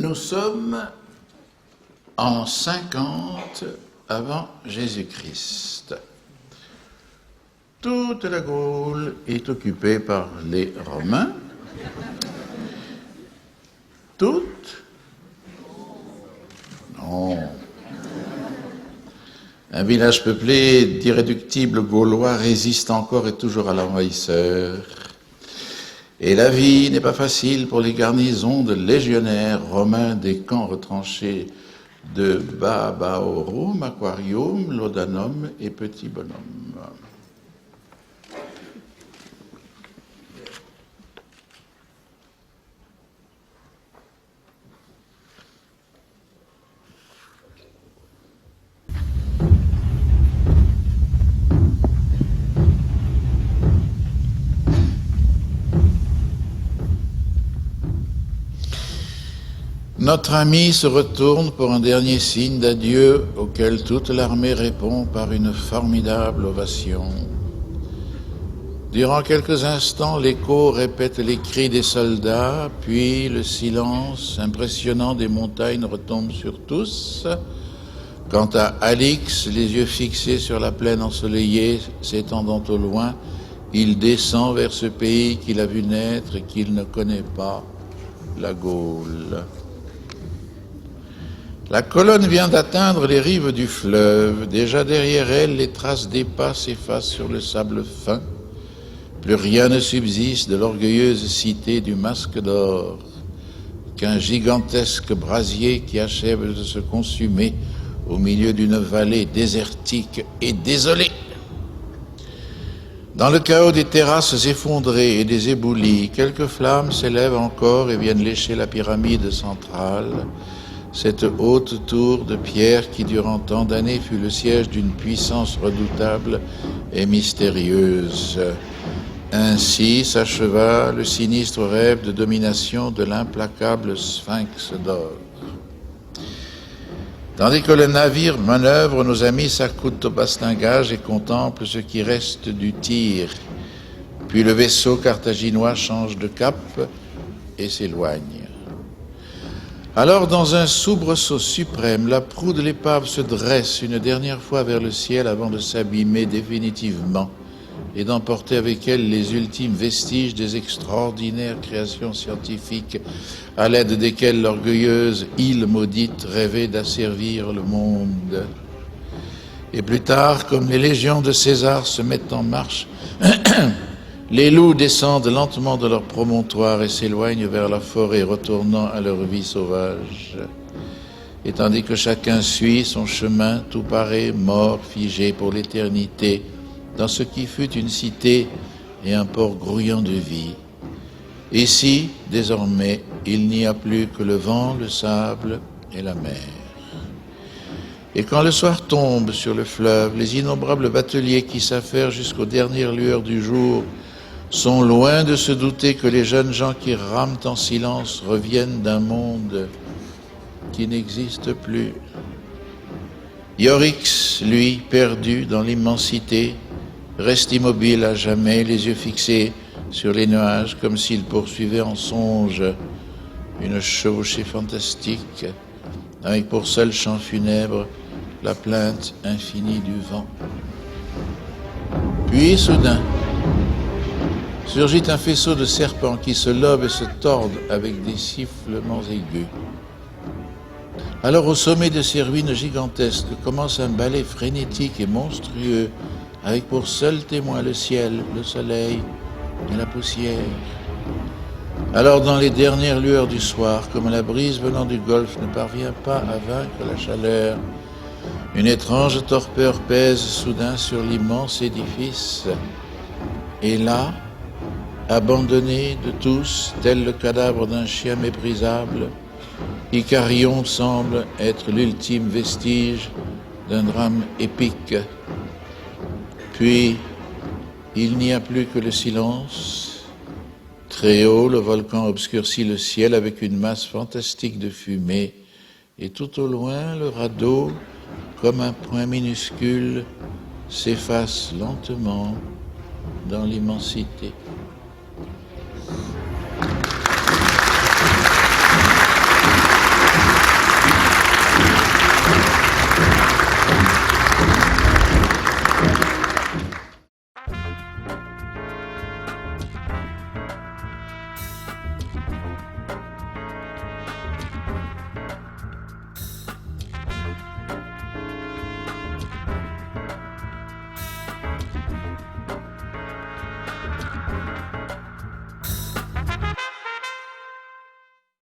Nous sommes en 50 avant Jésus-Christ. Toute la Gaule est occupée par les Romains. Toute? Non. Un village peuplé d'irréductibles Gaulois résiste encore et toujours à l'envahisseur. Et la vie n'est pas facile pour les garnisons de légionnaires romains des camps retranchés de Babaorum, Aquarium, Laudanum et Petit Bonhomme. Notre ami se retourne pour un dernier signe d'adieu auquel toute l'armée répond par une formidable ovation. Durant quelques instants, l'écho répète les cris des soldats, puis le silence impressionnant des montagnes retombe sur tous. Quant à Alix, les yeux fixés sur la plaine ensoleillée s'étendant au loin, il descend vers ce pays qu'il a vu naître et qu'il ne connaît pas, la Gaule. La colonne vient d'atteindre les rives du fleuve. Déjà derrière elle, les traces des pas s'effacent sur le sable fin. Plus rien ne subsiste de l'orgueilleuse cité du Masque d'Or, qu'un gigantesque brasier qui achève de se consumer au milieu d'une vallée désertique et désolée. Dans le chaos des terrasses effondrées et des éboulis, quelques flammes s'élèvent encore et viennent lécher la pyramide centrale, cette haute tour de pierre qui, durant tant d'années, fut le siège d'une puissance redoutable et mystérieuse. Ainsi s'acheva le sinistre rêve de domination de l'implacable Sphinx d'or. Tandis que le navire manœuvre, nos amis s'accoutent au bastingage et contemplent ce qui reste du tir. Puis le vaisseau carthaginois change de cap et s'éloigne. Alors, dans un soubresaut suprême, la proue de l'épave se dresse une dernière fois vers le ciel avant de s'abîmer définitivement et d'emporter avec elle les ultimes vestiges des extraordinaires créations scientifiques à l'aide desquelles l'orgueilleuse île maudite rêvait d'asservir le monde. Et plus tard, comme les légions de César se mettent en marche, les loups descendent lentement de leur promontoire et s'éloignent vers la forêt, retournant à leur vie sauvage. Et tandis que chacun suit son chemin, tout paraît mort, figé pour l'éternité, dans ce qui fut une cité et un port grouillant de vie. Ici, désormais, il n'y a plus que le vent, le sable et la mer. Et quand le soir tombe sur le fleuve, les innombrables bateliers qui s'affairent jusqu'aux dernières lueurs du jour sont loin de se douter que les jeunes gens qui rament en silence reviennent d'un monde qui n'existe plus. Iorix, lui, perdu dans l'immensité, reste immobile à jamais, les yeux fixés sur les nuages, comme s'il poursuivait en songe une chevauchée fantastique, avec pour seul chant funèbre la plainte infinie du vent. Puis, soudain, surgit un faisceau de serpents qui se lobent et se tordent avec des sifflements aigus. Alors, au sommet de ces ruines gigantesques, commence un ballet frénétique et monstrueux, avec pour seul témoin le ciel, le soleil et la poussière. Alors, dans les dernières lueurs du soir, comme la brise venant du golfe ne parvient pas à vaincre la chaleur, une étrange torpeur pèse soudain sur l'immense édifice. Et là, abandonné de tous, tel le cadavre d'un chien méprisable, Icarion semble être l'ultime vestige d'un drame épique. Puis, il n'y a plus que le silence. Très haut, le volcan obscurcit le ciel avec une masse fantastique de fumée, et tout au loin, le radeau, comme un point minuscule, s'efface lentement dans l'immensité.